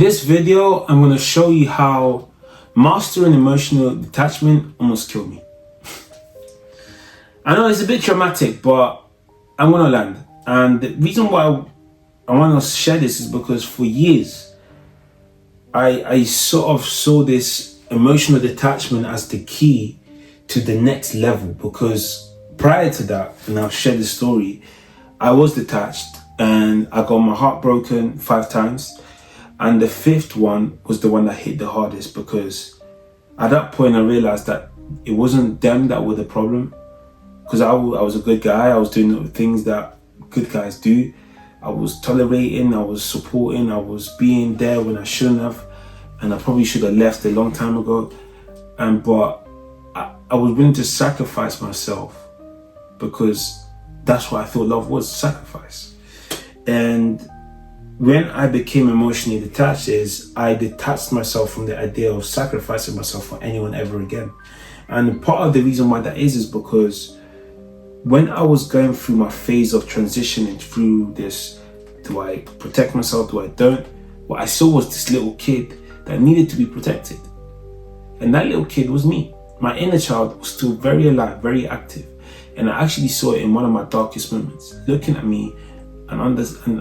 This video, I'm going to show you how mastering emotional detachment almost killed me. I know it's a bit traumatic, but I'm going to land. And the reason why I want to share this is because for years, I sort of saw this emotional detachment as the key to the next level. Because prior to that, and I'll share the story, I was detached and I got my heart broken 5 times. And the 5th one was the one that hit the hardest, because at that point I realized that it wasn't them that were the problem. Because I was a good guy, I was doing the things that good guys do. I was tolerating, I was supporting, I was being there when I shouldn't have. And I probably should have left a long time ago. But I was willing to sacrifice myself, because that's what I thought love was, sacrifice. And when I became emotionally detached, I detached myself from the idea of sacrificing myself for anyone ever again. And part of the reason why that is because when I was going through my phase of transitioning through this, do I protect myself, do I don't? What I saw was this little kid that needed to be protected. And that little kid was me. My inner child was still very alive, very active. And I actually saw it in one of my darkest moments, looking at me and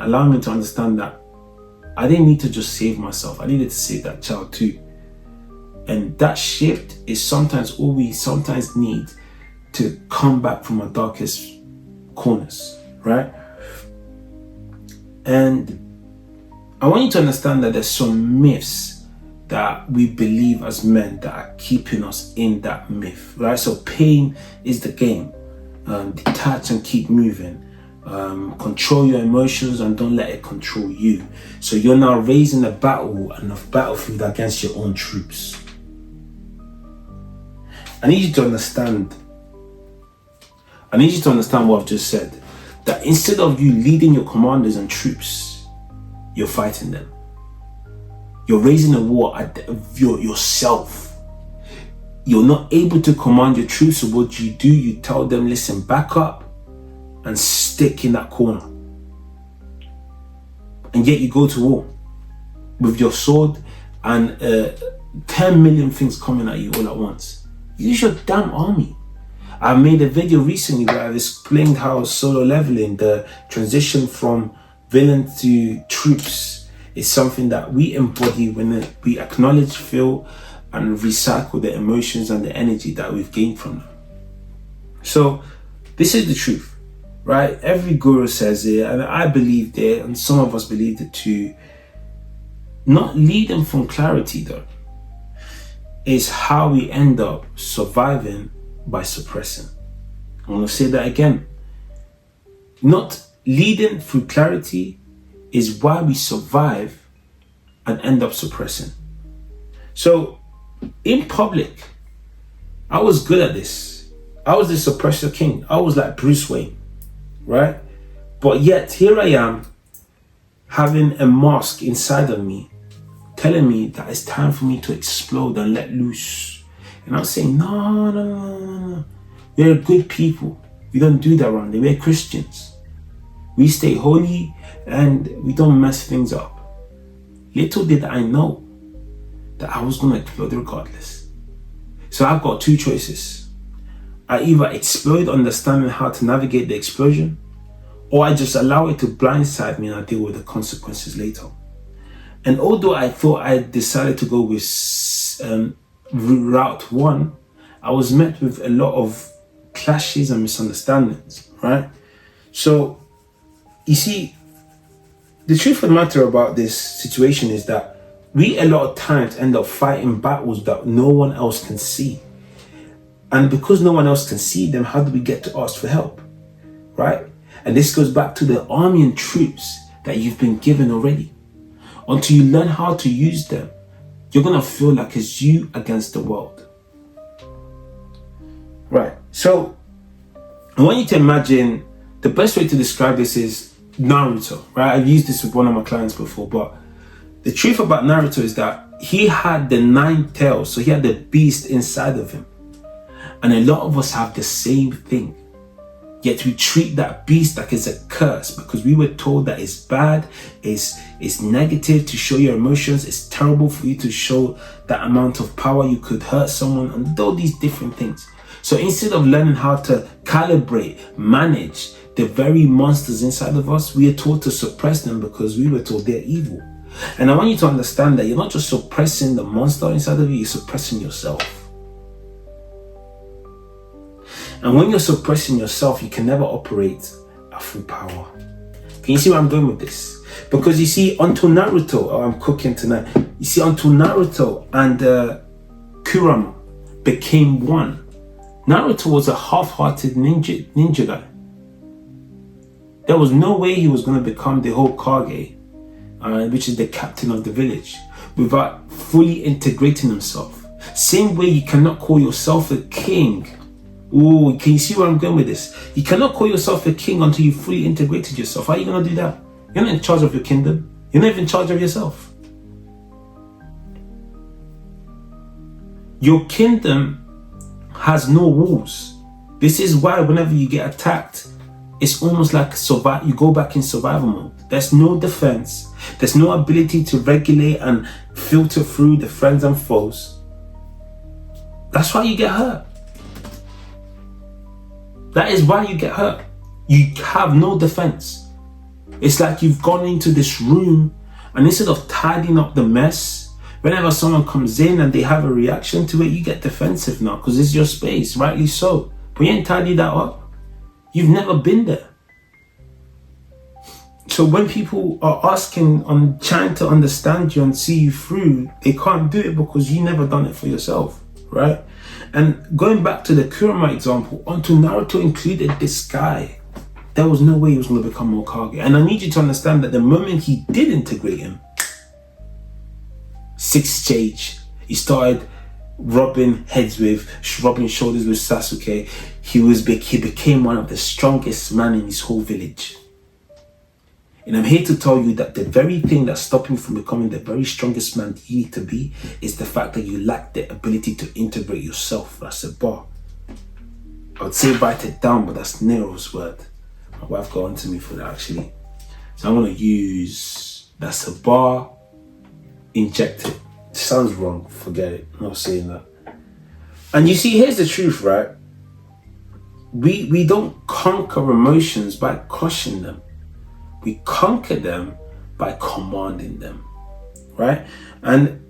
allowing me to understand that I didn't need to just save myself. I needed to save that child too. And that shift is sometimes all we sometimes need to come back from our darkest corners, right? And I want you to understand that there's some myths that we believe as men that are keeping us in that myth, right? So pain is the game. Detach and keep moving. Control your emotions and don't let it control you. So you're now raising a battlefield against your own troops. I need you to understand what I've just said. That instead of you leading your commanders and troops, you're fighting them. You're raising a war yourself. You're not able to command your troops, so what you do, you tell them, listen, back up and stick in that corner. And yet you go to war with your sword and 10 million things coming at you all at once. Use your damn army. I made a video recently where I explained how solo leveling, the transition from villain to troops, is something that we embody when we acknowledge, feel, and recycle the emotions and the energy that we've gained from them. So this is the truth. Right? Every guru says it, and I believed it, and some of us believed it too. Not leading from clarity, though, is how we end up surviving by suppressing. I'm going to say that again. Not leading through clarity is why we survive and end up suppressing. So, in public, I was good at this. I was the suppressor king. I was like Bruce Wayne. Right? But yet here I am having a mask inside of me telling me that it's time for me to explode and let loose. And I'm saying, no. We're good people. We don't do that around here. We're Christians. We stay holy and we don't mess things up. Little did I know that I was going to explode regardless. So I've got 2 choices. I either explode understanding how to navigate the explosion, or I just allow it to blindside me and I deal with the consequences later. And although I thought I decided to go with route 1, I was met with a lot of clashes and misunderstandings, right? So, you see, the truth of the matter about this situation is that we a lot of times end up fighting battles that no one else can see. And because no one else can see them, how do we get to ask for help, right? And this goes back to the army and troops that you've been given already. Until you learn how to use them, you're going to feel like it's you against the world. Right. So I want you to imagine, the best way to describe this is Naruto, right? I've used this with one of my clients before, but the truth about Naruto is that he had the 9 tails, so he had the beast inside of him. And a lot of us have the same thing. Yet we treat that beast like it's a curse because we were told that it's bad, it's negative to show your emotions, it's terrible for you to show that amount of power, you could hurt someone, and all these different things. So instead of learning how to calibrate, manage the very monsters inside of us, we are taught to suppress them because we were told they're evil. And I want you to understand that you're not just suppressing the monster inside of you, you're suppressing yourself. And when you're suppressing yourself, you can never operate at full power. Can you see where I'm going with this? Because you see, until Naruto, I'm cooking tonight. You see, until Naruto and Kurama became one, Naruto was a half-hearted ninja guy. There was no way he was going to become the Hokage, which is the captain of the village, without fully integrating himself. Same way you cannot call yourself a king. Oh, can you see where I'm going with this? You cannot call yourself a king until you fully integrated yourself. How are you going to do that? You're not in charge of your kingdom. You're not even in charge of yourself. Your kingdom has no walls. This is why whenever you get attacked, it's almost like you go back in survival mode. There's no defense. There's no ability to regulate and filter through the friends and foes. That's why you get hurt. That is why you get hurt. You have no defense. It's like you've gone into this room and instead of tidying up the mess, whenever someone comes in and they have a reaction to it, you get defensive now because it's your space, rightly so. But you ain't tidied that up. You've never been there. So when people are asking and trying to understand you and see you through, they can't do it because you never done it for yourself, right? And going back to the Kurama example, until Naruto included this guy, there was no way he was going to become Hokage. And I need you to understand that the moment he did integrate him, 6th stage, he started rubbing shoulders with Sasuke. He became one of the strongest men in his whole village. And I'm here to tell you that the very thing that's stopping you from becoming the very strongest man you need to be is the fact that you lack the ability to integrate yourself. That's a bar. I would say write it down, but that's Nero's word. My wife got onto me for that actually. So I'm going to use, that's a bar, inject it. It sounds wrong, forget it. I'm not saying that. And you see, here's the truth, right? We don't conquer emotions by crushing them. We conquer them by commanding them, right? And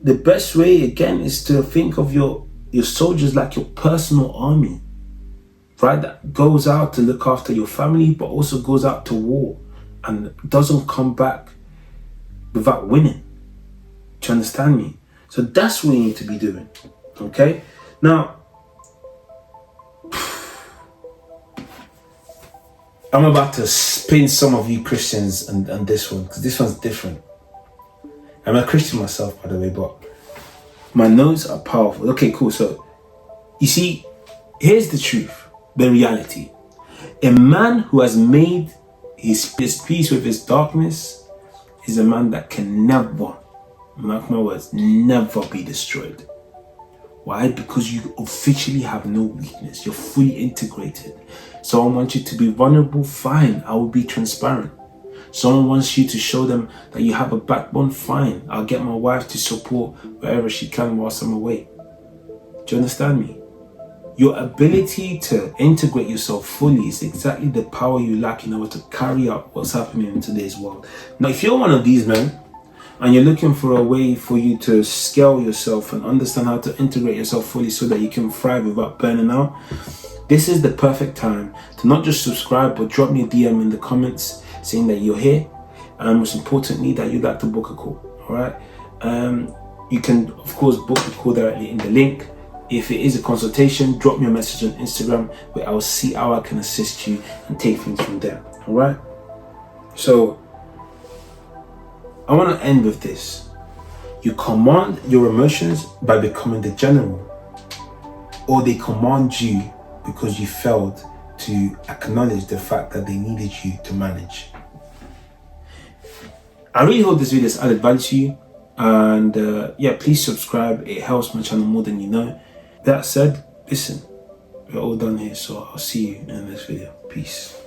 the best way, again, is to think of your soldiers like your personal army, right? That goes out to look after your family, but also goes out to war and doesn't come back without winning. Do you understand me? So that's what you need to be doing, okay? Now, I'm about to spin some of you Christians and this one, because this one's different. I'm a Christian myself, by the way, but my notes are powerful. Okay, cool. So, you see, here's the truth, the reality. A man who has made his peace with his darkness is a man that can never, mark my words, never be destroyed. Why? Because you officially have no weakness. You're fully integrated. Someone wants you to be vulnerable, fine, I will be transparent. Someone wants you to show them that you have a backbone, fine, I'll get my wife to support wherever she can whilst I'm away. Do you understand me? Your ability to integrate yourself fully is exactly the power you lack in order to carry out what's happening in today's world. Now, if you're one of these men, and you're looking for a way for you to scale yourself and understand how to integrate yourself fully so that you can thrive without burning out, this is the perfect time to not just subscribe, but drop me a DM in the comments saying that you're here, and most importantly, that you'd like to book a call, all right? You can, of course, book the call directly in the link. If it is a consultation, drop me a message on Instagram where I will see how I can assist you and take things from there, all right? So, I want to end with this. You command your emotions by becoming the general, or they command you because you failed to acknowledge the fact that they needed you to manage. I really hope this video has added value to you, and yeah, please subscribe. It helps my channel more than you know. That said, listen, we're all done here. So I'll see you in the next video. Peace.